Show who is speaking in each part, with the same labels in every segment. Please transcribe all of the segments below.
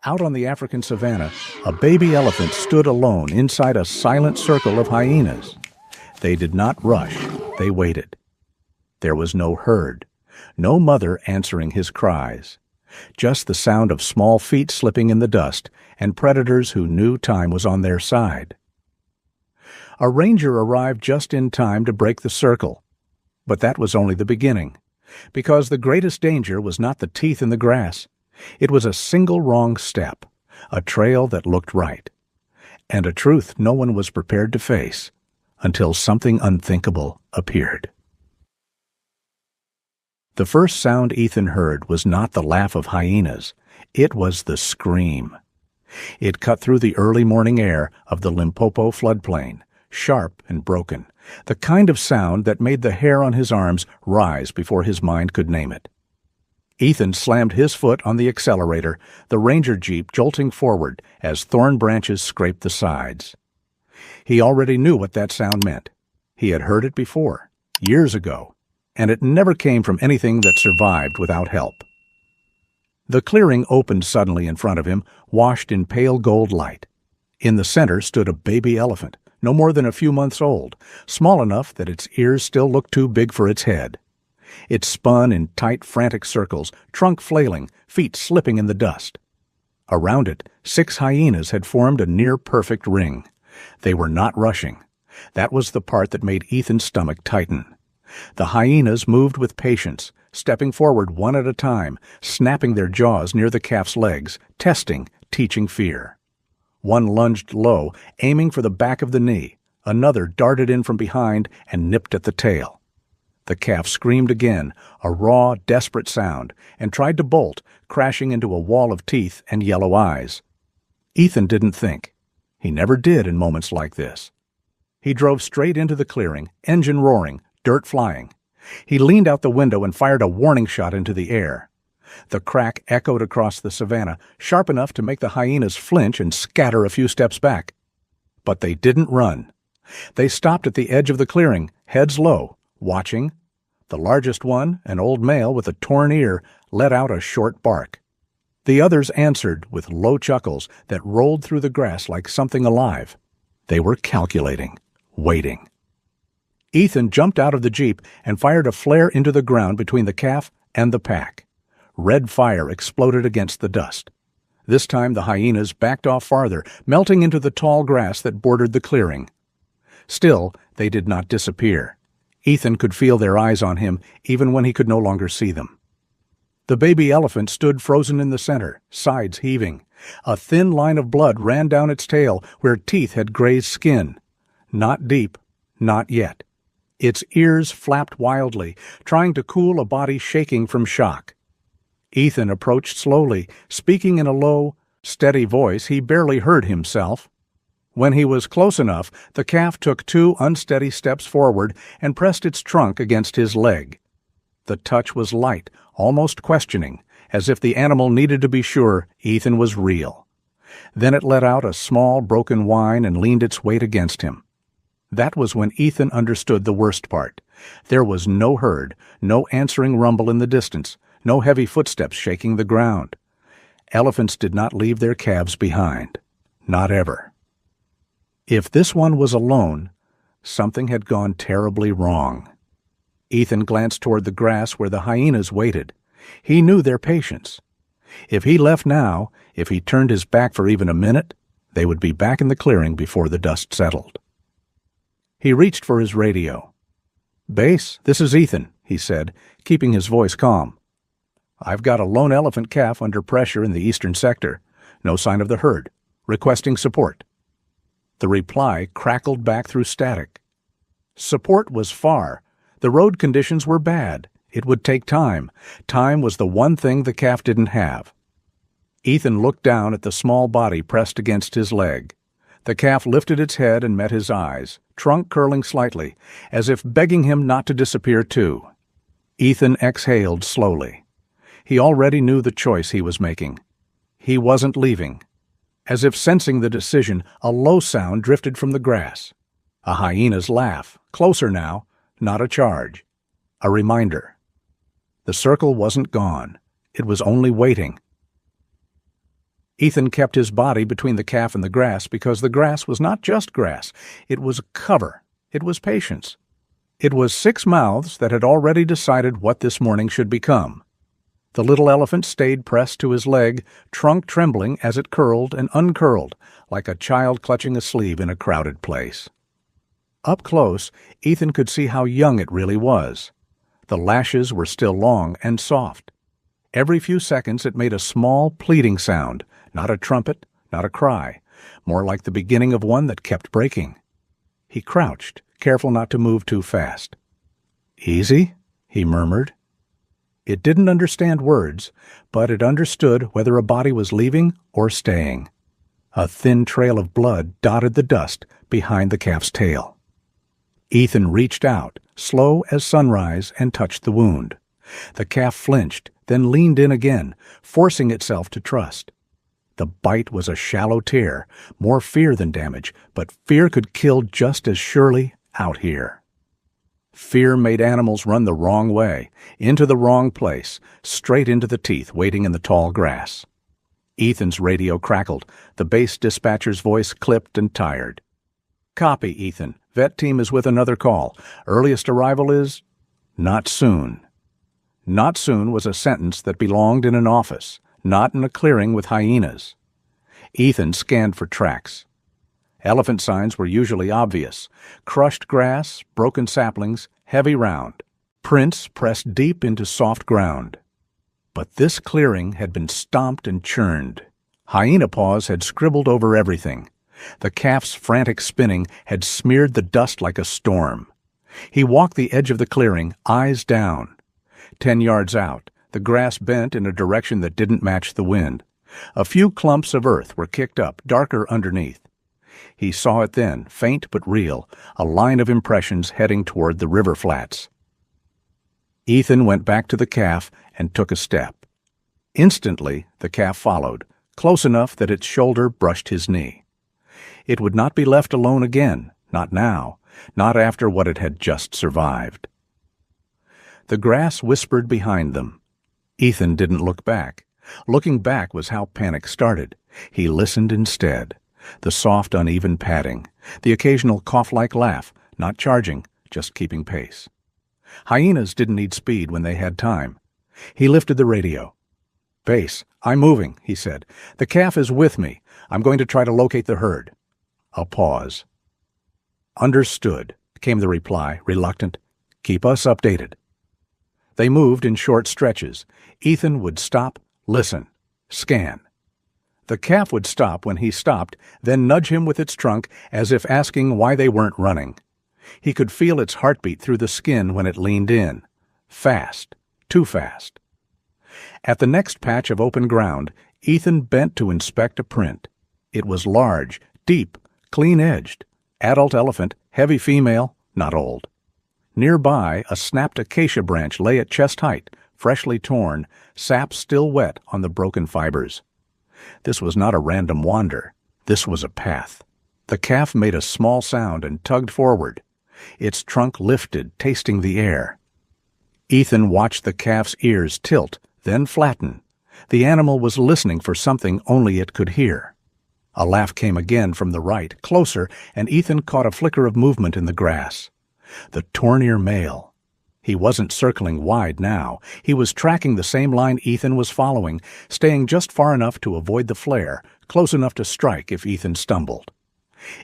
Speaker 1: Out on the African savanna, a baby elephant stood alone inside a silent circle of hyenas. They did not rush, they waited. There was no herd, no mother answering his cries. Just the sound of small feet slipping in the dust and predators who knew time was on their side. A ranger arrived just in time to break the circle. But that was only the beginning, because the greatest danger was not the teeth in the grass. It was a single wrong step, a trail that looked right, and a truth no one was prepared to face until something unthinkable appeared. The first sound Ethan heard was not the laugh of hyenas. It was the scream. It cut through the early morning air of the Limpopo floodplain, sharp and broken, the kind of sound that made the hair on his arms rise before his mind could name it. Ethan slammed his foot on the accelerator, the ranger jeep jolting forward as thorn branches scraped the sides. He already knew what that sound meant. He had heard it before, years ago, and it never came from anything that survived without help. The clearing opened suddenly in front of him, washed in pale gold light. In the center stood a baby elephant, no more than a few months old, small enough that its ears still looked too big for its head. It spun in tight, frantic circles, trunk flailing, feet slipping in the dust. Around it, 6 hyenas had formed a near-perfect ring. They were not rushing. That was the part that made Ethan's stomach tighten. The hyenas moved with patience, stepping forward one at a time, snapping their jaws near the calf's legs, testing, teaching fear. One lunged low, aiming for the back of the knee. Another darted in from behind and nipped at the tail. The calf screamed again, a raw, desperate sound, and tried to bolt, crashing into a wall of teeth and yellow eyes. Ethan didn't think. He never did in moments like this. He drove straight into the clearing, engine roaring, dirt flying. He leaned out the window and fired a warning shot into the air. The crack echoed across the savanna, sharp enough to make the hyenas flinch and scatter a few steps back. But they didn't run. They stopped at the edge of the clearing, heads low, watching. The largest one, an old male with a torn ear, let out a short bark. The others answered with low chuckles that rolled through the grass like something alive. They were calculating, waiting. Ethan jumped out of the jeep and fired a flare into the ground between the calf and the pack. Red fire exploded against the dust. This time the hyenas backed off farther, melting into the tall grass that bordered the clearing. Still, they did not disappear. Ethan could feel their eyes on him even when he could no longer see them. The baby elephant stood frozen in the center, sides heaving. A thin line of blood ran down its tail where teeth had grazed skin. Not deep, not yet. Its ears flapped wildly, trying to cool a body shaking from shock. Ethan approached slowly, speaking in a low, steady voice he barely heard himself. When he was close enough, the calf took 2 unsteady steps forward and pressed its trunk against his leg. The touch was light, almost questioning, as if the animal needed to be sure Ethan was real. Then it let out a small, broken whine and leaned its weight against him. That was when Ethan understood the worst part. There was no herd, no answering rumble in the distance, no heavy footsteps shaking the ground. Elephants did not leave their calves behind. Not ever. If this one was alone, something had gone terribly wrong. Ethan glanced toward the grass where the hyenas waited. He knew their patience. If he left now, if he turned his back for even a minute, they would be back in the clearing before the dust settled. He reached for his radio. "Base, this is Ethan," he said, keeping his voice calm. "I've got a lone elephant calf under pressure in the eastern sector. No sign of the herd. Requesting support." The reply crackled back through static. Support was far. The road conditions were bad. It would take time. Time was the one thing the calf didn't have. Ethan looked down at the small body pressed against his leg. The calf lifted its head and met his eyes, trunk curling slightly, as if begging him not to disappear too. Ethan exhaled slowly. He already knew the choice he was making. He wasn't leaving. As if sensing the decision, a low sound drifted from the grass. A hyena's laugh, closer now, not a charge. A reminder. The circle wasn't gone. It was only waiting. Ethan kept his body between the calf and the grass because the grass was not just grass. It was a cover. It was patience. It was 6 mouths that had already decided what this morning should become. The little elephant stayed pressed to his leg, trunk trembling as it curled and uncurled, like a child clutching a sleeve in a crowded place. Up close, Ethan could see how young it really was. The lashes were still long and soft. Every few seconds it made a small, pleading sound, not a trumpet, not a cry, more like the beginning of one that kept breaking. He crouched, careful not to move too fast. "Easy," he murmured. It didn't understand words, but it understood whether a body was leaving or staying. A thin trail of blood dotted the dust behind the calf's tail. Ethan reached out, slow as sunrise, and touched the wound. The calf flinched, then leaned in again, forcing itself to trust. The bite was a shallow tear, more fear than damage, but fear could kill just as surely out here. Fear made animals run the wrong way, into the wrong place, straight into the teeth waiting in the tall grass. Ethan's radio crackled, the base dispatcher's voice clipped and tired. "Copy, Ethan. Vet team is with another call. Earliest arrival is—" "Not soon." "Not soon" was a sentence that belonged in an office, not in a clearing with hyenas. Ethan scanned for tracks. Elephant signs were usually obvious. Crushed grass, broken saplings, heavy round. Prints pressed deep into soft ground. But this clearing had been stomped and churned. Hyena paws had scribbled over everything. The calf's frantic spinning had smeared the dust like a storm. He walked the edge of the clearing, eyes down. 10 yards out, the grass bent in a direction that didn't match the wind. A few clumps of earth were kicked up, darker underneath. He saw it then, faint but real, a line of impressions heading toward the river flats. Ethan went back to the calf and took a step. Instantly, the calf followed, close enough that its shoulder brushed his knee. It would not be left alone again, not now, not after what it had just survived. The grass whispered behind them. Ethan didn't look back. Looking back was how panic started. He listened instead. The soft, uneven padding, the occasional cough-like laugh, not charging, just keeping pace. Hyenas didn't need speed when they had time. He lifted the radio. "Base, I'm moving," he said. "The calf is with me. I'm going to try to locate the herd." A pause. "Understood," came the reply, reluctant. "Keep us updated." They moved in short stretches. Ethan would stop, listen, scan. The calf would stop when he stopped, then nudge him with its trunk as if asking why they weren't running. He could feel its heartbeat through the skin when it leaned in. Fast, too fast. At the next patch of open ground, Ethan bent to inspect a print. It was large, deep, clean-edged. Adult elephant, heavy female, not old. Nearby, a snapped acacia branch lay at chest height, freshly torn, sap still wet on the broken fibers. This was not a random wander. This was a path. The calf made a small sound and tugged forward. Its trunk lifted, tasting the air. Ethan watched the calf's ears tilt, then flatten. The animal was listening for something only it could hear. A laugh came again from the right, closer, and Ethan caught a flicker of movement in the grass. The torn-ear male. He wasn't circling wide now. He was tracking the same line Ethan was following, staying just far enough to avoid the flare, close enough to strike if Ethan stumbled.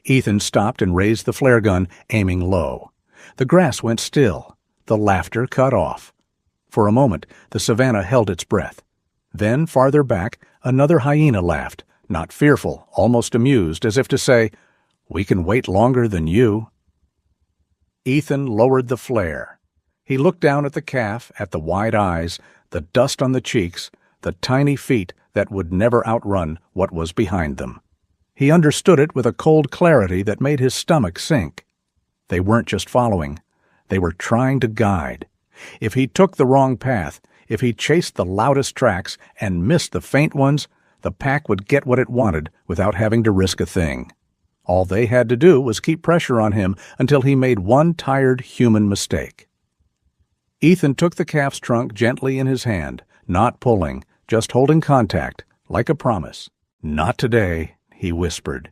Speaker 1: Ethan stopped and raised the flare gun, aiming low. The grass went still. The laughter cut off. For a moment, the savanna held its breath. Then, farther back, another hyena laughed, not fearful, almost amused, as if to say, "We can wait longer than you." Ethan lowered the flare. He looked down at the calf, at the wide eyes, the dust on the cheeks, the tiny feet that would never outrun what was behind them. He understood it with a cold clarity that made his stomach sink. They weren't just following. They were trying to guide. If he took the wrong path, if he chased the loudest tracks and missed the faint ones, the pack would get what it wanted without having to risk a thing. All they had to do was keep pressure on him until he made one tired human mistake. Ethan took the calf's trunk gently in his hand, not pulling, just holding contact, like a promise. "Not today," he whispered.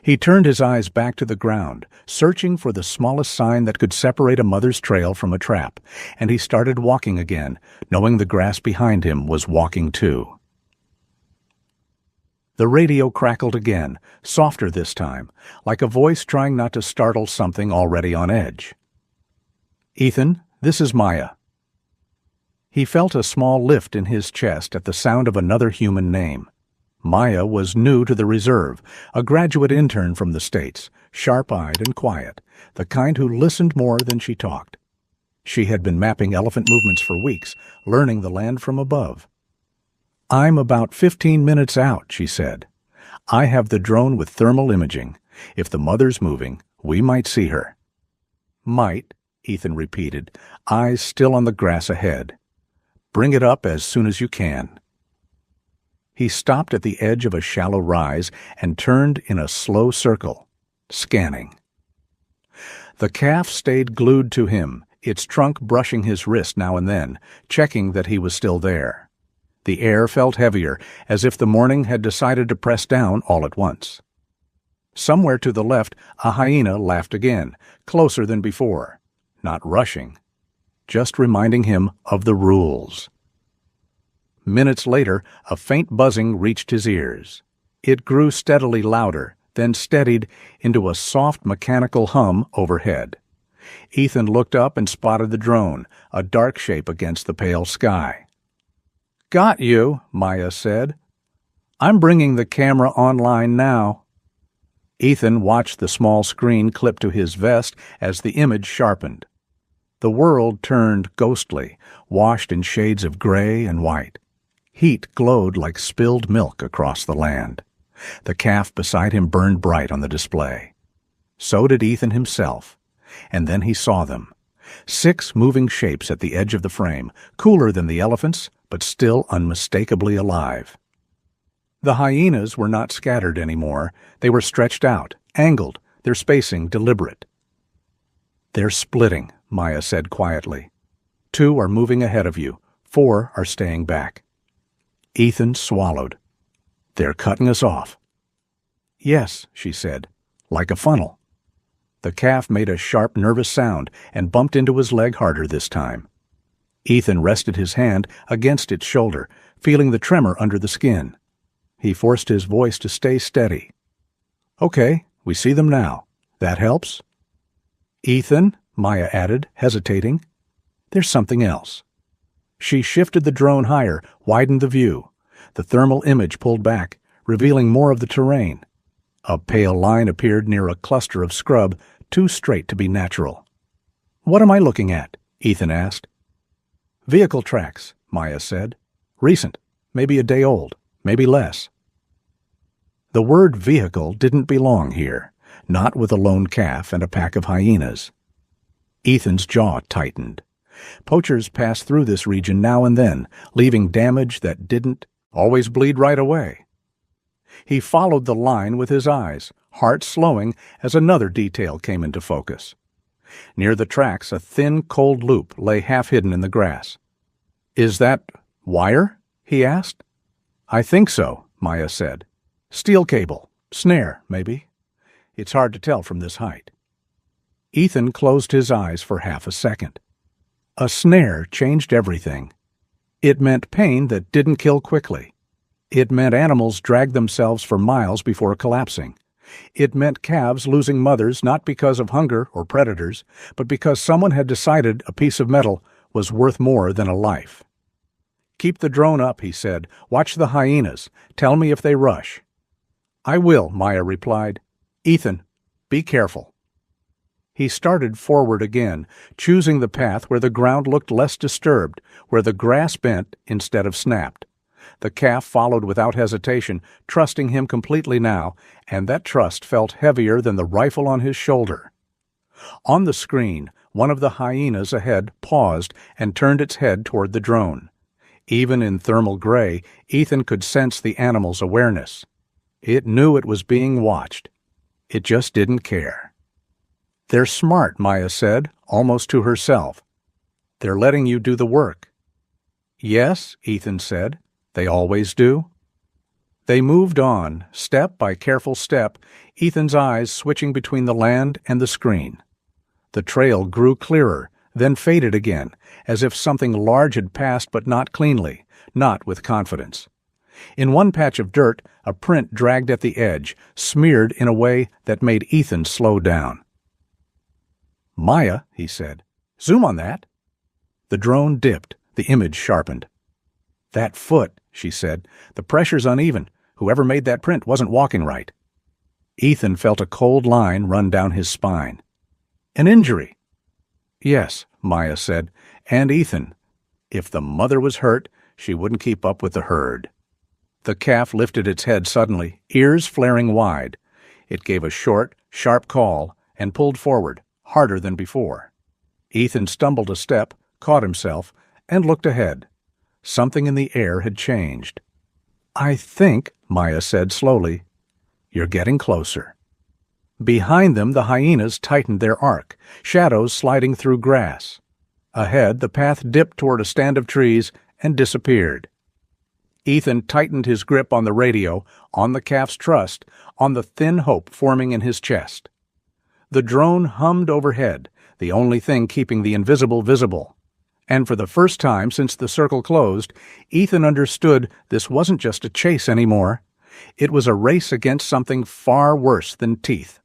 Speaker 1: He turned his eyes back to the ground, searching for the smallest sign that could separate a mother's trail from a trap, and he started walking again, knowing the grass behind him was walking too. The radio crackled again, softer this time, like a voice trying not to startle something already on edge. "Ethan, this is Maya." He felt a small lift in his chest at the sound of another human name. Maya was new to the reserve, a graduate intern from the States, sharp-eyed and quiet, the kind who listened more than she talked. She had been mapping elephant movements for weeks, learning the land from above. "I'm about 15 minutes out," she said. "I have the drone with thermal imaging. If the mother's moving, we might see her." "Might," Ethan repeated, eyes still on the grass ahead. "Bring it up as soon as you can." He stopped at the edge of a shallow rise and turned in a slow circle, scanning. The calf stayed glued to him, its trunk brushing his wrist now and then, checking that he was still there. The air felt heavier, as if the morning had decided to press down all at once. Somewhere to the left, a hyena laughed again, closer than before, not rushing, just reminding him of the rules. Minutes later, a faint buzzing reached his ears. It grew steadily louder, then steadied into a soft mechanical hum overhead. Ethan looked up and spotted the drone, a dark shape against the pale sky. "Got you," Maya said. "I'm bringing the camera online now." Ethan watched the small screen clip to his vest as the image sharpened. The world turned ghostly, washed in shades of gray and white. Heat glowed like spilled milk across the land. The calf beside him burned bright on the display. So did Ethan himself. And then he saw them. 6 moving shapes at the edge of the frame, cooler than the elephants, but still unmistakably alive. The hyenas were not scattered anymore. They were stretched out, angled, their spacing deliberate. "They're splitting," Maya said quietly. 2 are moving ahead of you. 4 are staying back. Ethan swallowed. "They're cutting us off." "Yes," she said, "like a funnel." The calf made a sharp, nervous sound and bumped into his leg harder this time. Ethan rested his hand against its shoulder, feeling the tremor under the skin. He forced his voice to stay steady. "Okay, we see them now. That helps?" "Ethan," Maya added, hesitating, "there's something else." She shifted the drone higher, widened the view. The thermal image pulled back, revealing more of the terrain. A pale line appeared near a cluster of scrub, too straight to be natural. "What am I looking at?" Ethan asked. "Vehicle tracks," Maya said. "Recent, maybe a day old, maybe less." The word vehicle didn't belong here, not with a lone calf and a pack of hyenas. Ethan's jaw tightened. Poachers passed through this region now and then, leaving damage that didn't always bleed right away. He followed the line with his eyes, heart slowing as another detail came into focus. Near the tracks, a thin, cold loop lay half hidden in the grass. "Is that wire?" he asked. "I think so," Maya said. "Steel cable. Snare, maybe. It's hard to tell from this height." Ethan closed his eyes for half a second. A snare changed everything. It meant pain that didn't kill quickly. It meant animals dragged themselves for miles before collapsing. It meant calves losing mothers not because of hunger or predators, but because someone had decided a piece of metal was worth more than a life. "Keep the drone up," he said. "Watch the hyenas. Tell me if they rush." "I will," Maya replied. "Ethan, be careful." He started forward again, choosing the path where the ground looked less disturbed, where the grass bent instead of snapped. The calf followed without hesitation, trusting him completely now, and that trust felt heavier than the rifle on his shoulder. On the screen, one of the hyenas ahead paused and turned its head toward the drone. Even in thermal gray, Ethan could sense the animal's awareness. It knew it was being watched. It just didn't care. "They're smart," Maya said, almost to herself. "They're letting you do the work." "Yes," Ethan said. "They always do." They moved on, step by careful step, Ethan's eyes switching between the land and the screen. The trail grew clearer, then faded again, as if something large had passed but not cleanly, not with confidence. In one patch of dirt, a print dragged at the edge, smeared in a way that made Ethan slow down. "Maya," he said, "zoom on that." The drone dipped, the image sharpened. "That foot," she said, "the pressure's uneven. Whoever made that print wasn't walking right." Ethan felt a cold line run down his spine. "An injury?" "Yes," Maya said, "and Ethan. If the mother was hurt, she wouldn't keep up with the herd." The calf lifted its head suddenly, ears flaring wide. It gave a short, sharp call and pulled forward, harder than before. Ethan stumbled a step, caught himself, and looked ahead. Something in the air had changed. "I think," Maya said slowly, "you're getting closer." Behind them, the hyenas tightened their arc, shadows sliding through grass. Ahead, the path dipped toward a stand of trees and disappeared. Ethan tightened his grip on the radio, on the calf's trust, on the thin hope forming in his chest. The drone hummed overhead, the only thing keeping the invisible visible. And for the first time since the circle closed, Ethan understood this wasn't just a chase anymore. It was a race against something far worse than teeth.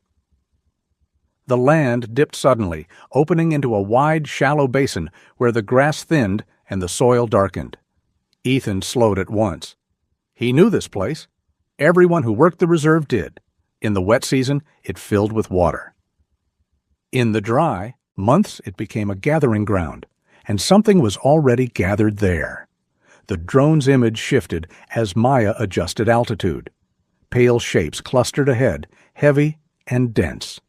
Speaker 1: The land dipped suddenly, opening into a wide, shallow basin where the grass thinned and the soil darkened. Ethan slowed at once. He knew this place. Everyone who worked the reserve did. In the wet season, it filled with water. In the dry months, it became a gathering ground, and something was already gathered there. The drone's image shifted as Maya adjusted altitude. Pale shapes clustered ahead, heavy and dense.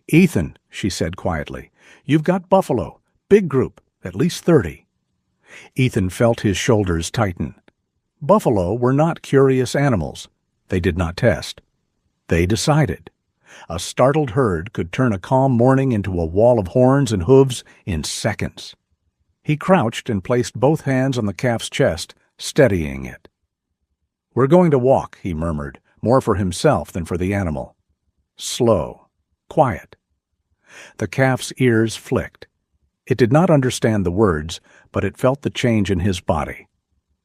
Speaker 1: "Ethan," she said quietly, "you've got buffalo, big group, at least 30. Ethan felt his shoulders tighten. Buffalo were not curious animals. They did not test. They decided. A startled herd could turn a calm morning into a wall of horns and hooves in seconds. He crouched and placed both hands on the calf's chest, steadying it. "We're going to walk," he murmured, more for himself than for the animal. Slow. Quiet. The calf's ears flicked. It did not understand the words, but it felt the change in his body.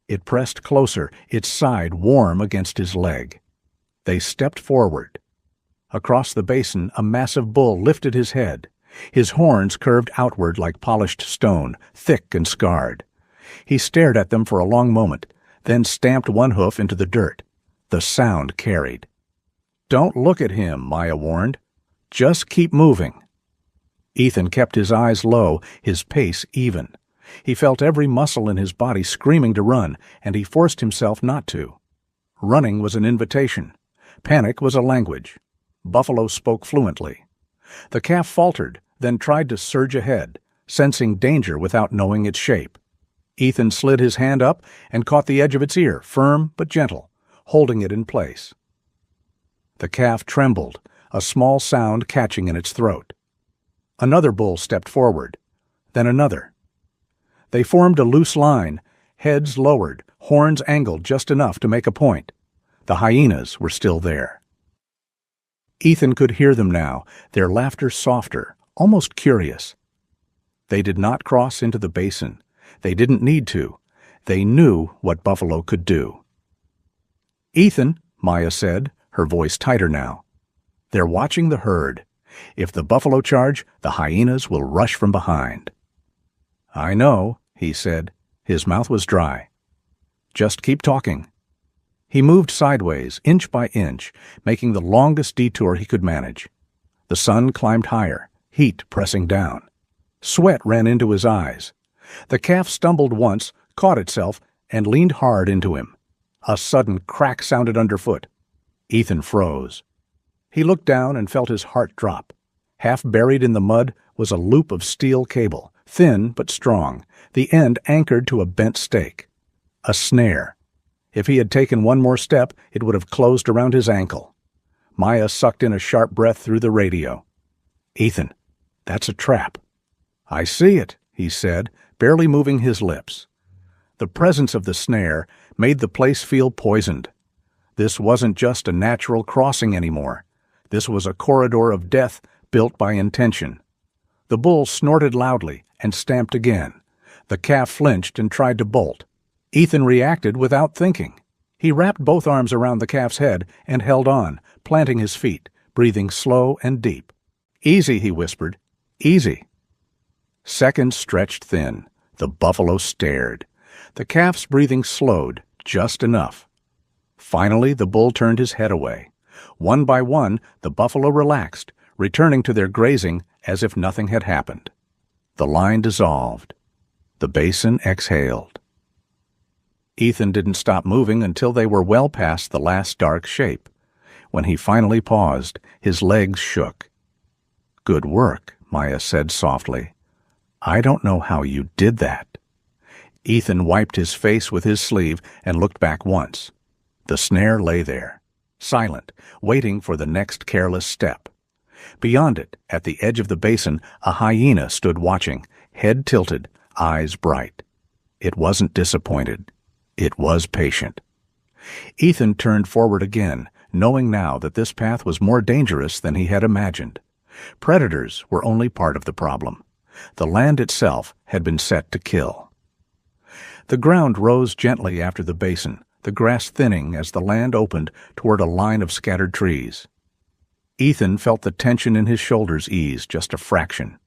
Speaker 1: It pressed closer, its side warm against his leg. They stepped forward. Across the basin, a massive bull lifted his head. His horns curved outward like polished stone, thick and scarred. He stared at them for a long moment, then stamped one hoof into the dirt. The sound carried. "Don't look at him," Maya warned. "Just keep moving." Ethan kept his eyes low, his pace even. He felt every muscle in his body screaming to run, and he forced himself not to. Running was an invitation. Panic was a language. Buffalo spoke fluently. The calf faltered, then tried to surge ahead, sensing danger without knowing its shape. Ethan slid his hand up and caught the edge of its ear, firm but gentle, holding it in place. The calf trembled, a small sound catching in its throat. Another bull stepped forward, then another. They formed a loose line, heads lowered, horns angled just enough to make a point. The hyenas were still there. Ethan could hear them now, their laughter softer, almost curious. They did not cross into the basin. They didn't need to. They knew what buffalo could do. "Ethan," Maya said, her voice tighter now. "They're watching the herd. If the buffalo charge, the hyenas will rush from behind." "I know," he said. His mouth was dry. "Just keep talking." He moved sideways, inch by inch, making the longest detour he could manage. The sun climbed higher, heat pressing down. Sweat ran into his eyes. The calf stumbled once, caught itself, and leaned hard into him. A sudden crack sounded underfoot. Ethan froze. He looked down and felt his heart drop. Half buried in the mud was a loop of steel cable, thin but strong, the end anchored to a bent stake. A snare. If he had taken one more step, it would have closed around his ankle. Maya sucked in a sharp breath through the radio. "Ethan, that's a trap." "I see it," he said, barely moving his lips. The presence of the snare made the place feel poisoned. This wasn't just a natural crossing anymore. This was a corridor of death built by intention. The bull snorted loudly and stamped again. The calf flinched and tried to bolt. Ethan reacted without thinking. He wrapped both arms around the calf's head and held on, planting his feet, breathing slow and deep. "Easy," he whispered. "Easy." Seconds stretched thin. The buffalo stared. The calf's breathing slowed, just enough. Finally, the bull turned his head away. One by one, the buffalo relaxed, returning to their grazing as if nothing had happened. The line dissolved. The basin exhaled. Ethan didn't stop moving until they were well past the last dark shape. When he finally paused, his legs shook. "Good work," Maya said softly. "I don't know how you did that." Ethan wiped his face with his sleeve and looked back once. The snare lay there, silent, waiting for the next careless step. Beyond it, at the edge of the basin, a hyena stood watching, head tilted, eyes bright. It wasn't disappointed. It was patient. Ethan turned forward again, knowing now that this path was more dangerous than he had imagined. Predators were only part of the problem. The land itself had been set to kill. The ground rose gently after the basin, the grass thinning as the land opened toward a line of scattered trees. Ethan felt the tension in his shoulders ease just a fraction.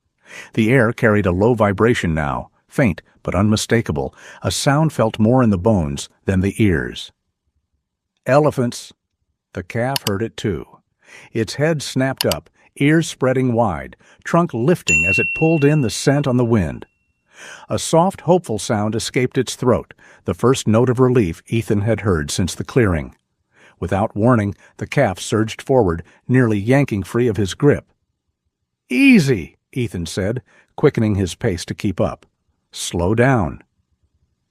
Speaker 1: The air carried a low vibration now, faint but unmistakable, a sound felt more in the bones than the ears. "Elephants!" The calf heard it too. Its head snapped up, ears spreading wide, trunk lifting as it pulled in the scent on the wind. A soft, hopeful sound escaped its throat, the first note of relief Ethan had heard since the clearing. Without warning, the calf surged forward, nearly yanking free of his grip. "Easy," Ethan said, quickening his pace to keep up. "Slow down."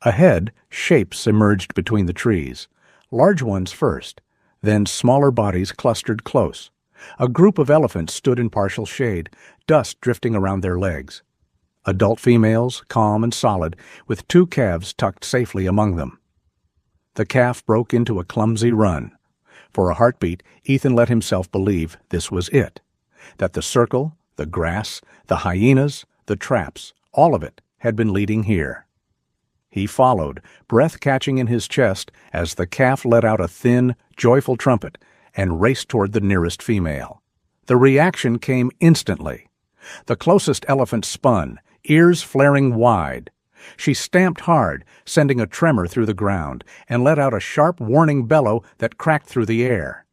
Speaker 1: Ahead, shapes emerged between the trees. Large ones first, then smaller bodies clustered close. A group of elephants stood in partial shade, dust drifting around their legs. Adult females, calm and solid, with two calves tucked safely among them. The calf broke into a clumsy run. For a heartbeat, Ethan let himself believe this was it, that the circle, the grass, the hyenas, the traps, all of it had been leading here. He followed, breath catching in his chest as the calf let out a thin, joyful trumpet and raced toward the nearest female. The reaction came instantly. The closest elephant spun, ears flaring wide. She stamped hard, sending a tremor through the ground, and let out a sharp warning bellow that cracked through the air.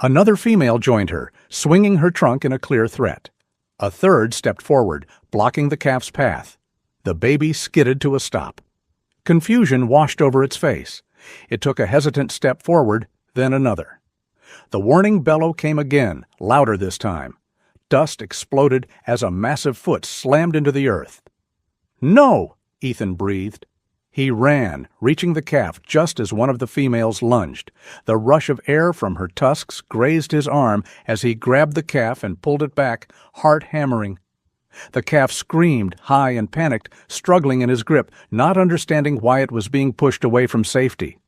Speaker 1: Another female joined her, swinging her trunk in a clear threat. A third stepped forward, blocking the calf's path. The baby skidded to a stop. Confusion washed over its face. It took a hesitant step forward, then another. The warning bellow came again, louder this time. Dust exploded as a massive foot slammed into the earth. "No!" Ethan breathed. He ran, reaching the calf just as one of the females lunged. The rush of air from her tusks grazed his arm as he grabbed the calf and pulled it back, heart hammering. The calf screamed, high and panicked, struggling in his grip, not understanding why it was being pushed away from safety.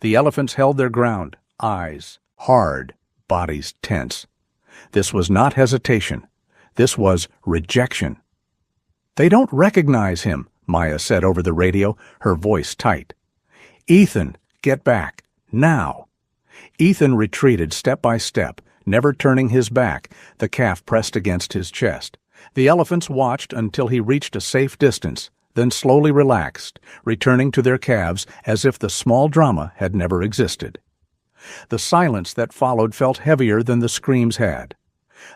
Speaker 1: The elephants held their ground, eyes hard, bodies tense. This was not hesitation. This was rejection. "They don't recognize him," Maya said over the radio, her voice tight. "Ethan, get back. Now." Ethan retreated step by step, never turning his back, the calf pressed against his chest. The elephants watched until he reached a safe distance, then slowly relaxed, returning to their calves as if the small drama had never existed. The silence that followed felt heavier than the screams had.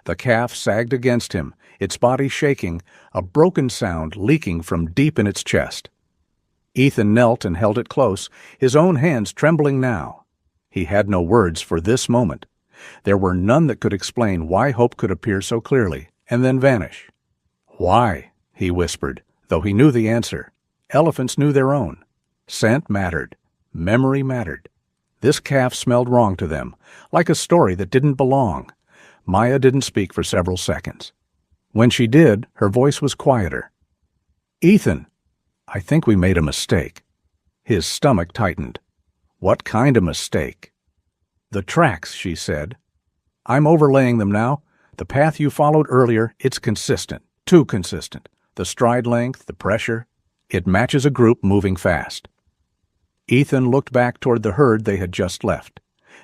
Speaker 1: The calf sagged against him, its body shaking, a broken sound leaking from deep in its chest. Ethan knelt and held it close, his own hands trembling now. He had no words for this moment. There were none that could explain why hope could appear so clearly and then vanish. "Why?" he whispered, though he knew the answer. Elephants knew their own. Scent mattered. Memory mattered. This calf smelled wrong to them, like a story that didn't belong. Maya didn't speak for several seconds. When she did, her voice was quieter. "Ethan, I think we made a mistake." His stomach tightened. What kind of mistake? "The tracks," she said. "I'm overlaying them now. The path you followed earlier, it's consistent. Too consistent. The stride length, the pressure. It matches a group moving fast." Ethan looked back toward the herd they had just left.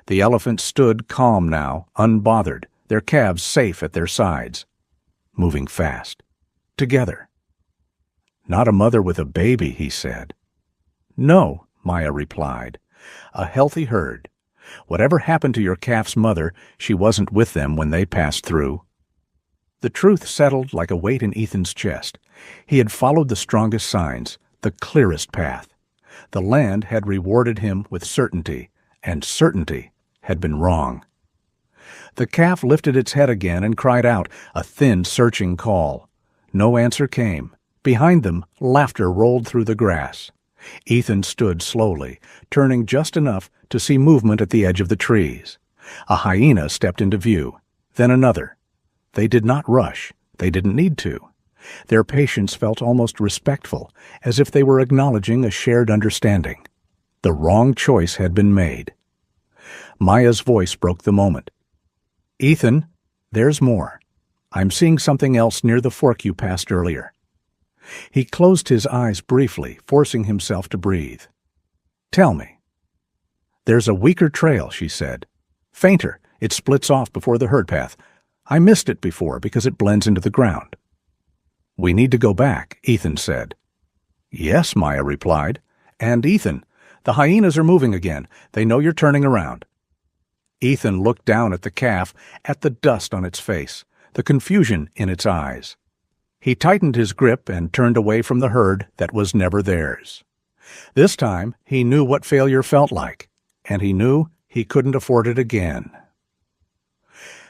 Speaker 1: The elephants stood calm now, unbothered, their calves safe at their sides. Moving fast. Together. "Not a mother with a baby," he said. "No," Maya replied. "A healthy herd. Whatever happened to your calf's mother, she wasn't with them when they passed through." The truth settled like a weight in Ethan's chest. He had followed the strongest signs, the clearest path. The land had rewarded him with certainty, and certainty had been wrong. The calf lifted its head again and cried out, a thin, searching call. No answer came. Behind them, laughter rolled through the grass. Ethan stood slowly, turning just enough to see movement at the edge of the trees. A hyena stepped into view, then another. They did not rush. They didn't need to. Their patience felt almost respectful, as if they were acknowledging a shared understanding. The wrong choice had been made. Maya's voice broke the moment. "Ethan, there's more. I'm seeing something else near the fork you passed earlier." He closed his eyes briefly, forcing himself to breathe. "Tell me." "There's a weaker trail," she said. "Fainter. It splits off before the herd path. I missed it before because it blends into the ground." "We need to go back," Ethan said. "Yes," Maya replied. "And Ethan, the hyenas are moving again. They know you're turning around." Ethan looked down at the calf, at the dust on its face, the confusion in its eyes. He tightened his grip and turned away from the herd that was never theirs. This time he knew what failure felt like, and he knew he couldn't afford it again.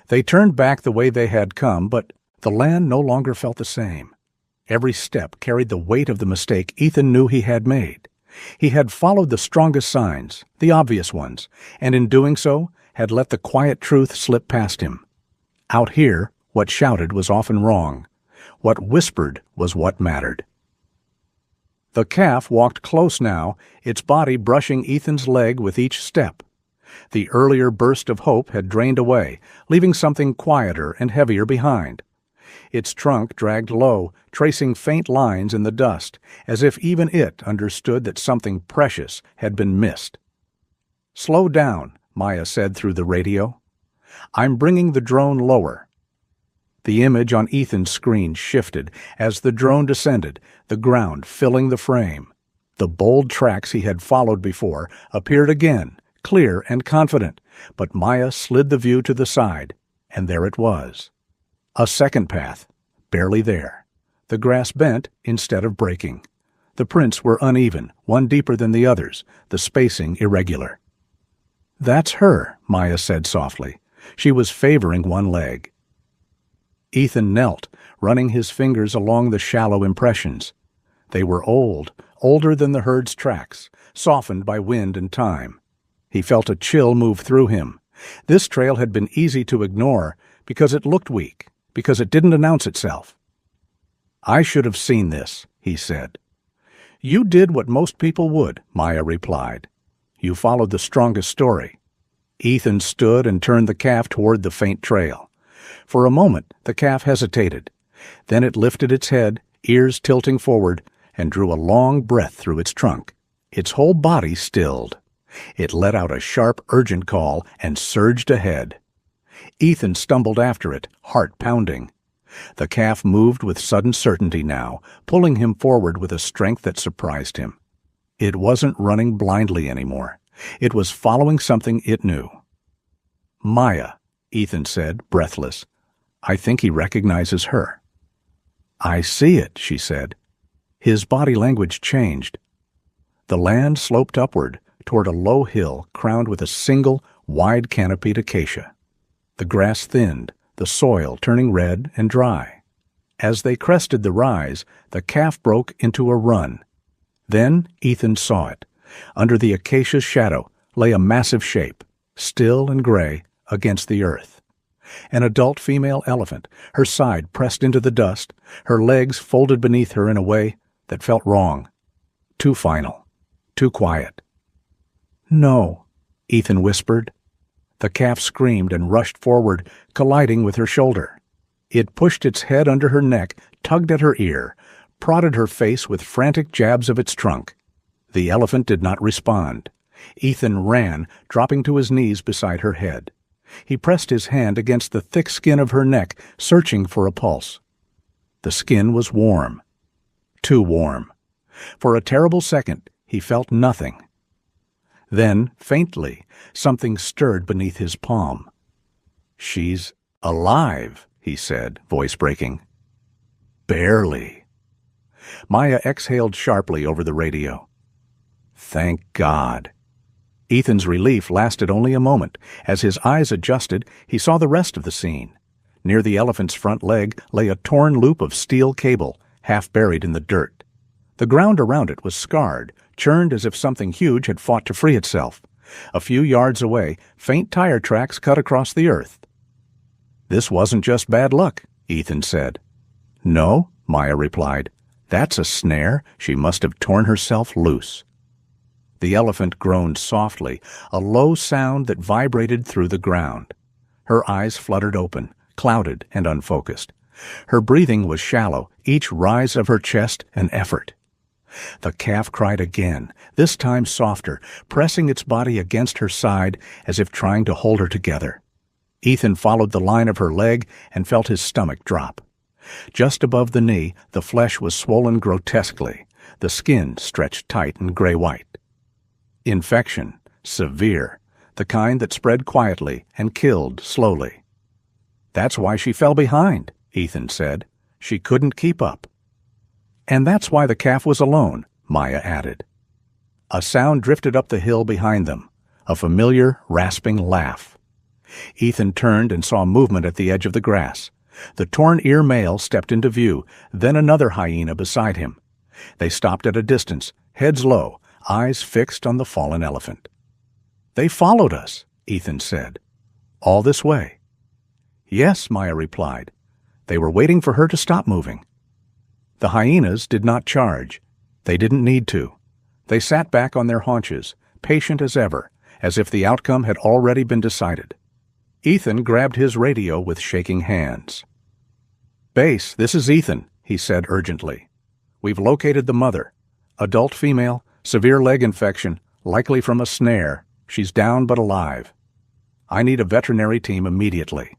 Speaker 1: They turned back the way they had come, but the land no longer felt the same. Every step carried the weight of the mistake Ethan knew he had made. He had followed the strongest signs, the obvious ones, and in doing so had let the quiet truth slip past him. Out here, what shouted was often wrong. What whispered was what mattered. The calf walked close now, its body brushing Ethan's leg with each step. The earlier burst of hope had drained away, leaving something quieter and heavier behind. Its trunk dragged low, tracing faint lines in the dust, as if even it understood that something precious had been missed. "Slow down," Maya said through the radio. "I'm bringing the drone lower." The image on Ethan's screen shifted as the drone descended, the ground filling the frame. The bold tracks he had followed before appeared again, clear and confident, but Maya slid the view to the side, and there it was. A second path, barely there. The grass bent instead of breaking. The prints were uneven, one deeper than the others, the spacing irregular. "That's her," Maya said softly. She was favoring one leg. Ethan knelt, running his fingers along the shallow impressions. They were old, older than the herd's tracks, softened by wind and time. He felt a chill move through him. This trail had been easy to ignore because it looked weak, because it didn't announce itself. "I should have seen this," he said. "You did what most people would," Maya replied. "You followed the strongest story." Ethan stood and turned the calf toward the faint trail. For a moment, the calf hesitated. Then it lifted its head, ears tilting forward, and drew a long breath through its trunk. Its whole body stilled. It let out a sharp, urgent call and surged ahead. Ethan stumbled after it, heart pounding. The calf moved with sudden certainty now, pulling him forward with a strength that surprised him. It wasn't running blindly anymore. It was following something it knew. "Maya," Ethan said, breathless. "I think he recognizes her." "I see it," she said. His body language changed. The land sloped upward toward a low hill crowned with a single, wide-canopied acacia. The grass thinned, the soil turning red and dry. As they crested the rise, the calf broke into a run. Then Ethan saw it. Under the acacia's shadow lay a massive shape, still and gray, against the earth. An adult female elephant, her side pressed into the dust, her legs folded beneath her in a way that felt wrong. Too final. Too quiet. "No," Ethan whispered. The calf screamed and rushed forward, colliding with her shoulder. It pushed its head under her neck, tugged at her ear, prodded her face with frantic jabs of its trunk. The elephant did not respond. Ethan ran, dropping to his knees beside her head. He pressed his hand against the thick skin of her neck, searching for a pulse. The skin was warm. Too warm. For a terrible second, he felt nothing. Then, faintly, something stirred beneath his palm. "She's alive," he said, voice breaking. "Barely." Maya exhaled sharply over the radio. Thank God. Ethan's relief lasted only a moment. As his eyes adjusted, he saw the rest of the scene. Near the elephant's front leg lay a torn loop of steel cable, half buried in the dirt. The ground around it was scarred, churned as if something huge had fought to free itself. A few yards away, faint tire tracks cut across the earth. "This wasn't just bad luck," Ethan said. "No," Maya replied. "That's a snare. She must have torn herself loose." The elephant groaned softly, a low sound that vibrated through the ground. Her eyes fluttered open, clouded and unfocused. Her breathing was shallow, each rise of her chest an effort. The calf cried again, this time softer, pressing its body against her side as if trying to hold her together. Ethan followed the line of her leg and felt his stomach drop. Just above the knee, the flesh was swollen grotesquely, the skin stretched tight and gray-white. Infection, severe, the kind that spread quietly and killed slowly. "That's why she fell behind," Ethan said. "She couldn't keep up." "And that's why the calf was alone," Maya added. A sound drifted up the hill behind them, a familiar, rasping laugh. Ethan turned and saw movement at the edge of the grass. The torn-ear male stepped into view, then another hyena beside him. They stopped at a distance, heads low, eyes fixed on the fallen elephant. "They followed us," Ethan said. "All this way?" "Yes," Maya replied. "They were waiting for her to stop moving." The hyenas did not charge. They didn't need to. They sat back on their haunches, patient as ever, as if the outcome had already been decided. Ethan grabbed his radio with shaking hands. "Base, this is Ethan," he said urgently. "We've located the mother. Adult female, severe leg infection, likely from a snare. She's down but alive. I need a veterinary team immediately."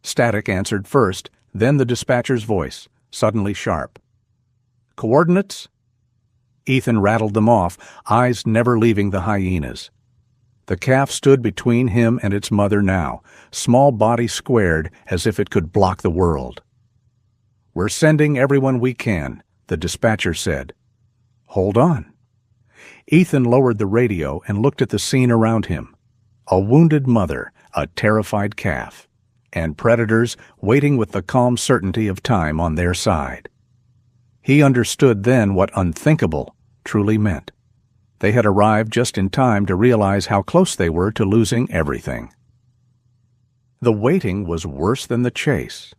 Speaker 1: Static answered first, then the dispatcher's voice, suddenly sharp. "Coordinates?" Ethan rattled them off, eyes never leaving the hyenas. The calf stood between him and its mother now, small body squared as if it could block the world. "We're sending everyone we can," the dispatcher said. "Hold on." Ethan lowered the radio and looked at the scene around him. A wounded mother, a terrified calf, and predators waiting with the calm certainty of time on their side. He understood then what unthinkable truly meant. They had arrived just in time to realize how close they were to losing everything. The waiting was worse than the chase.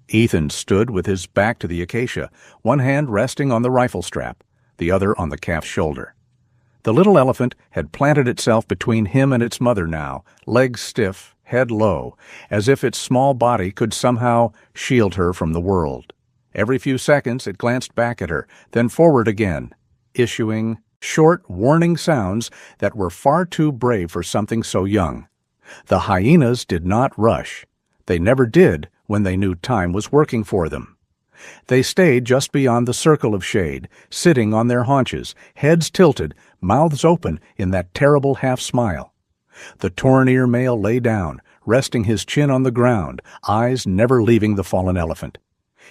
Speaker 1: Ethan stood with his back to the acacia, one hand resting on the rifle strap, the other on the calf's shoulder. The little elephant had planted itself between him and its mother now, legs stiff, head low, as if its small body could somehow shield her from the world. Every few seconds it glanced back at her, then forward again, issuing short, warning sounds that were far too brave for something so young. The hyenas did not rush. They never did when they knew time was working for them. They stayed just beyond the circle of shade, sitting on their haunches, heads tilted, mouths open in that terrible half-smile. The torn-ear male lay down, resting his chin on the ground, eyes never leaving the fallen elephant.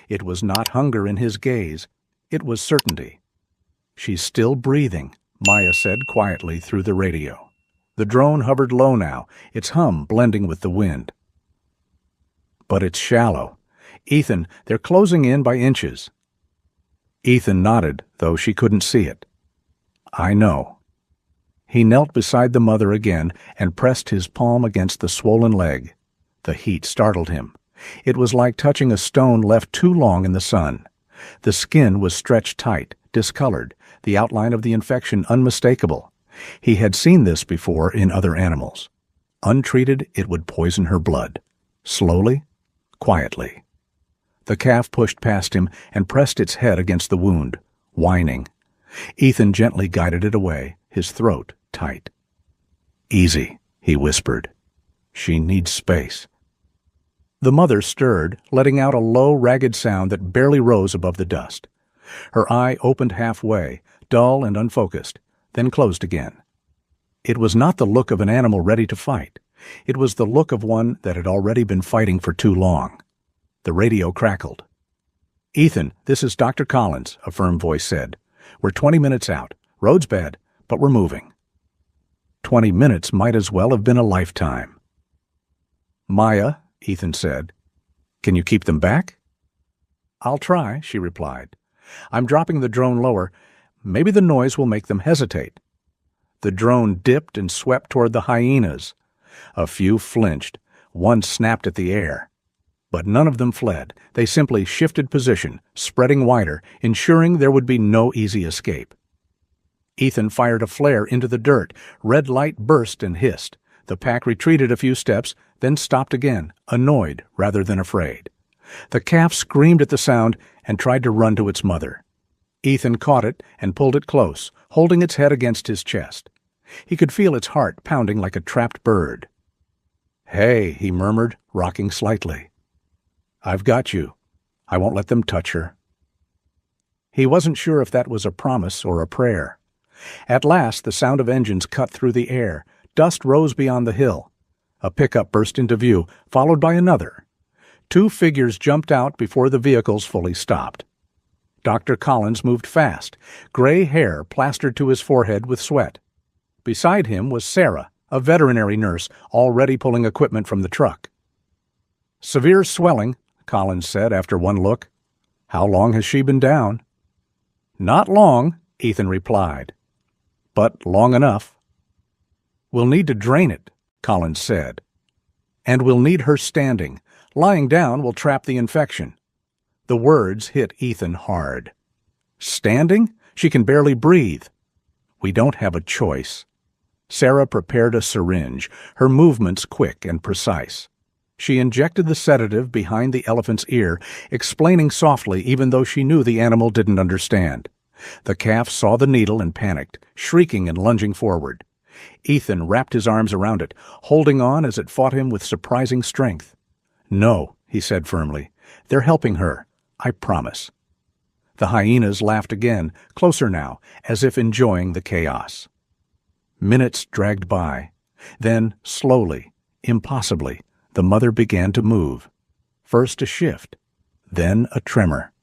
Speaker 1: It was not hunger in his gaze. It was certainty. "She's still breathing," Maya said quietly through the radio. The drone hovered low now, its hum blending with the wind. "But it's shallow. Ethan, they're closing in by inches." Ethan nodded, though she couldn't see it. "I know." He knelt beside the mother again and pressed his palm against the swollen leg. The heat startled him. It was like touching a stone left too long in the sun. The skin was stretched tight, discolored, the outline of the infection unmistakable. He had seen this before in other animals. Untreated, it would poison her blood. Slowly, quietly. The calf pushed past him and pressed its head against the wound, whining. Ethan gently guided it away, his throat tight. "Easy," he whispered. "She needs space." The mother stirred, letting out a low, ragged sound that barely rose above the dust. Her eye opened halfway, dull and unfocused, then closed again. It was not the look of an animal ready to fight. It was the look of one that had already been fighting for too long. The radio crackled. "Ethan, this is Dr. Collins," a firm voice said. "We're 20 minutes out. Road's bad, but we're moving." 20 minutes might as well have been a lifetime. "Maya," Ethan said, "can you keep them back?" "I'll try," she replied. "I'm dropping the drone lower. Maybe the noise will make them hesitate." The drone dipped and swept toward the hyenas. A few flinched. One snapped at the air. But none of them fled. They simply shifted position, spreading wider, ensuring there would be no easy escape. Ethan fired a flare into the dirt. Red light burst and hissed. The pack retreated a few steps, then stopped again, annoyed rather than afraid. The calf screamed at the sound and tried to run to its mother. Ethan caught it and pulled it close, holding its head against his chest. He could feel its heart pounding like a trapped bird. "Hey," he murmured, rocking slightly. "I've got you. I won't let them touch her." He wasn't sure if that was a promise or a prayer. At last, the sound of engines cut through the air. Dust rose beyond the hill. A pickup burst into view, followed by another. 2 figures jumped out before the vehicles fully stopped. Dr. Collins moved fast, gray hair plastered to his forehead with sweat. Beside him was Sarah, a veterinary nurse, already pulling equipment from the truck. "Severe swelling," Collins said after one look. "How long has she been down?" "Not long," Ethan replied. "But long enough." "We'll need to drain it," Collins said. "And we'll need her standing. Lying down will trap the infection." The words hit Ethan hard. "Standing? She can barely breathe." "We don't have a choice." Sarah prepared a syringe, her movements quick and precise. She injected the sedative behind the elephant's ear, explaining softly even though she knew the animal didn't understand. The calf saw the needle and panicked, shrieking and lunging forward. Ethan wrapped his arms around it, holding on as it fought him with surprising strength. "No," he said firmly. "They're helping her. I promise." The hyenas laughed again, closer now, as if enjoying the chaos. Minutes dragged by. Then, slowly, impossibly, the mother began to move. First a shift, then a tremor.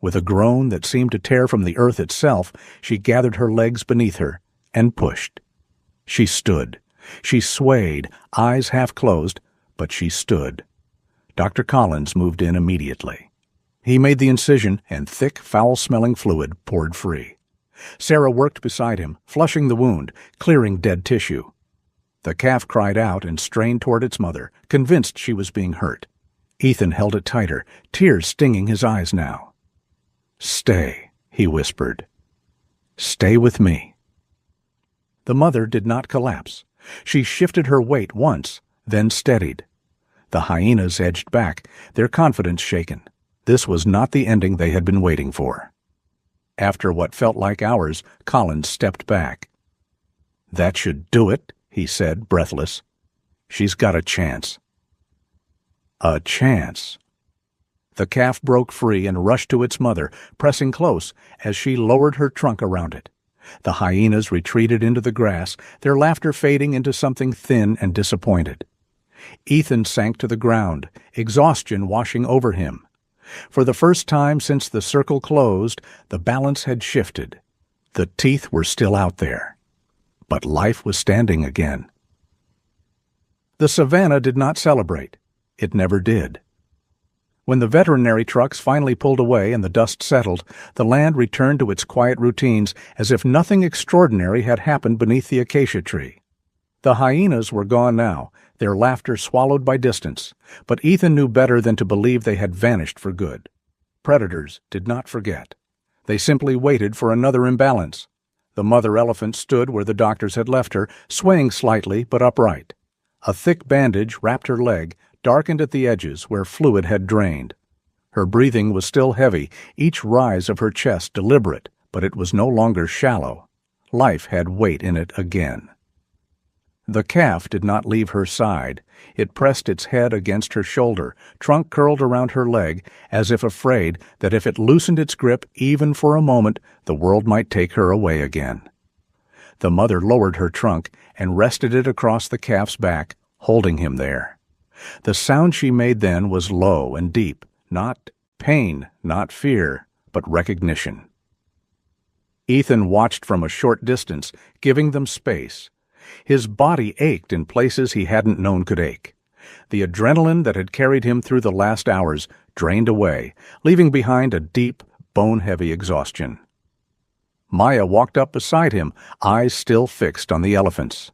Speaker 1: With a groan that seemed to tear from the earth itself, she gathered her legs beneath her and pushed. She stood. She swayed, eyes half closed, but she stood. Dr. Collins moved in immediately. He made the incision, and thick, foul-smelling fluid poured free. Sarah worked beside him, flushing the wound, clearing dead tissue. The calf cried out and strained toward its mother, convinced she was being hurt. Ethan held it tighter, tears stinging his eyes now. "Stay," he whispered. "Stay with me." The mother did not collapse. She shifted her weight once, then steadied. The hyenas edged back, their confidence shaken. This was not the ending they had been waiting for. After what felt like hours, Collins stepped back. "That should do it," he said, breathless. "She's got a chance." A chance. The calf broke free and rushed to its mother, pressing close as she lowered her trunk around it. The hyenas retreated into the grass, their laughter fading into something thin and disappointed. Ethan sank to the ground, exhaustion washing over him. For the first time since the circle closed, the balance had shifted. The teeth were still out there. But life was standing again. The savannah did not celebrate. It never did. When the veterinary trucks finally pulled away and the dust settled, the land returned to its quiet routines as if nothing extraordinary had happened beneath the acacia tree. The hyenas were gone now, their laughter swallowed by distance, but Ethan knew better than to believe they had vanished for good. Predators did not forget. They simply waited for another imbalance. The mother elephant stood where the doctors had left her, swaying slightly but upright. A thick bandage wrapped her leg, darkened at the edges where fluid had drained. Her breathing was still heavy, each rise of her chest deliberate, but it was no longer shallow. Life had weight in it again. The calf did not leave her side. It pressed its head against her shoulder, trunk curled around her leg, as if afraid that if it loosened its grip even for a moment, the world might take her away again. The mother lowered her trunk and rested it across the calf's back, holding him there. The sound she made then was low and deep, not pain, not fear, but recognition. Ethan watched from a short distance, giving them space. His body ached in places he hadn't known could ache. The adrenaline that had carried him through the last hours drained away, leaving behind a deep, bone-heavy exhaustion. Maya walked up beside him, eyes still fixed on the elephants.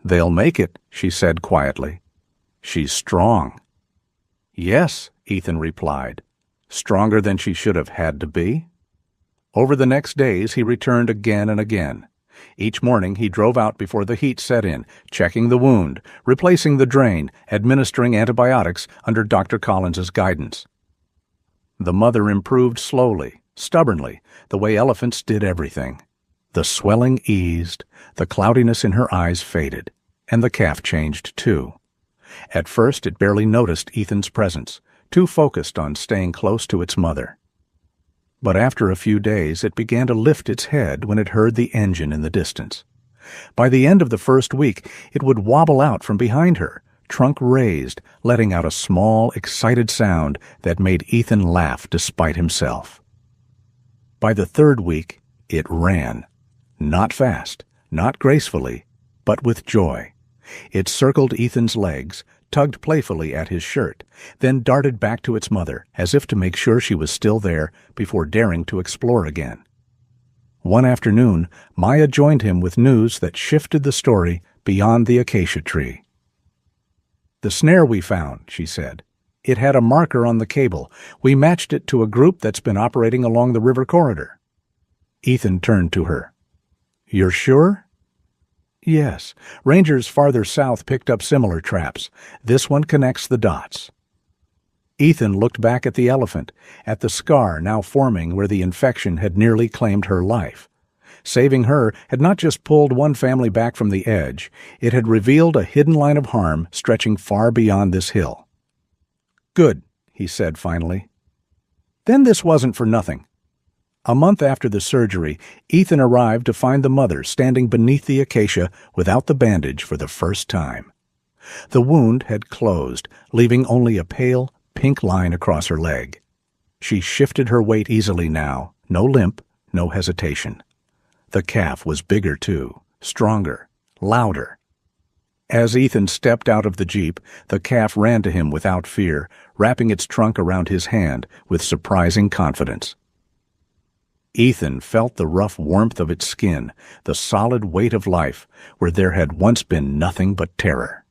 Speaker 1: "They'll make it," she said quietly. "She's strong." "Yes," Ethan replied. "Stronger than she should have had to be." Over the next days he returned again and again. Each morning he drove out before the heat set in, checking the wound, replacing the drain, administering antibiotics under Dr. Collins's guidance. The mother improved slowly, stubbornly, the way elephants did everything. The swelling eased, the cloudiness in her eyes faded, and the calf changed too. At first it barely noticed Ethan's presence, too focused on staying close to its mother. But after a few days it began to lift its head when it heard the engine in the distance. By the end of the first week it would wobble out from behind her, trunk raised, letting out a small, excited sound that made Ethan laugh despite himself. By the third week it ran. Not fast, not gracefully, but with joy. It circled Ethan's legs, tugged playfully at his shirt, then darted back to its mother, as if to make sure she was still there before daring to explore again. One afternoon, Maya joined him with news that shifted the story beyond the acacia tree. "The snare we found," she said. "It had a marker on the cable. We matched it to a group that's been operating along the river corridor." Ethan turned to her. "You're sure?" "Yes. Rangers farther south picked up similar traps. This one connects the dots." Ethan looked back at the elephant, at the scar now forming where the infection had nearly claimed her life. Saving her had not just pulled one family back from the edge, it had revealed a hidden line of harm stretching far beyond this hill. "Good," he said finally. "Then this wasn't for nothing." A month after the surgery, Ethan arrived to find the mother standing beneath the acacia without the bandage for the first time. The wound had closed, leaving only a pale, pink line across her leg. She shifted her weight easily now, no limp, no hesitation. The calf was bigger too, stronger, louder. As Ethan stepped out of the jeep, the calf ran to him without fear, wrapping its trunk around his hand with surprising confidence. Ethan felt the rough warmth of its skin, the solid weight of life, where there had once been nothing but terror.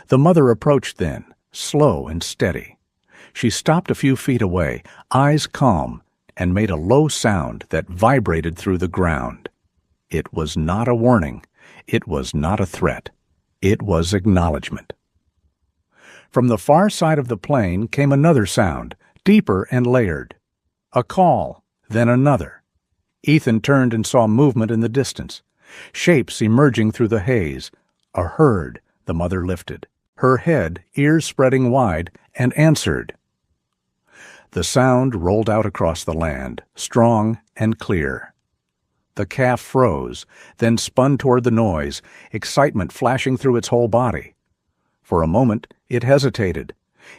Speaker 1: The mother approached then, slow and steady. She stopped a few feet away, eyes calm, and made a low sound that vibrated through the ground. It was not a warning. It was not a threat. It was acknowledgement. From the far side of the plain came another sound, deeper and layered. A call. Then another. Ethan turned and saw movement in the distance. Shapes emerging through the haze. A herd, the mother lifted, her head, ears spreading wide, and answered. The sound rolled out across the land, strong and clear. The calf froze, then spun toward the noise, excitement flashing through its whole body. For a moment, it hesitated.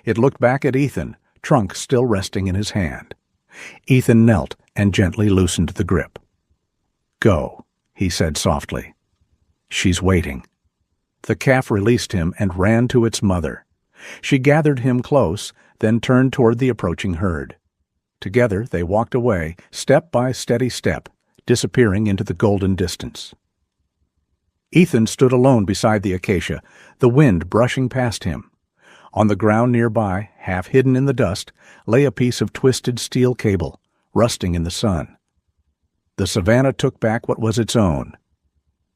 Speaker 1: It looked back at Ethan, trunk still resting in his hand. Ethan knelt and gently loosened the grip. "Go," he said softly. "She's waiting." The calf released him and ran to its mother. She gathered him close, then turned toward the approaching herd. Together they walked away, step by steady step, disappearing into the golden distance. Ethan stood alone beside the acacia, the wind brushing past him. On the ground nearby, half hidden in the dust, lay a piece of twisted steel cable, rusting in the sun. The savannah took back what was its own.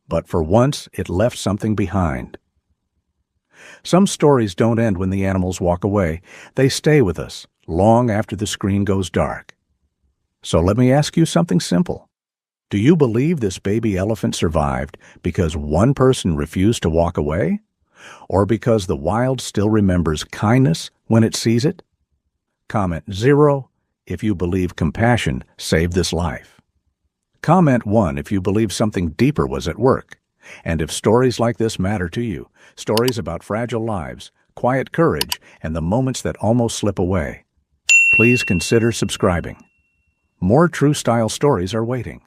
Speaker 1: But for once it left something behind. Some stories don't end when the animals walk away. They stay with us long after the screen goes dark. So let me ask you something simple. Do you believe this baby elephant survived because one person refused to walk away? Or because the wild still remembers kindness when it sees it? Comment 0 if you believe compassion saved this life. Comment 1 if you believe something deeper was at work. And if stories like this matter to you, stories about fragile lives, quiet courage, and the moments that almost slip away, please consider subscribing. More true-style stories are waiting.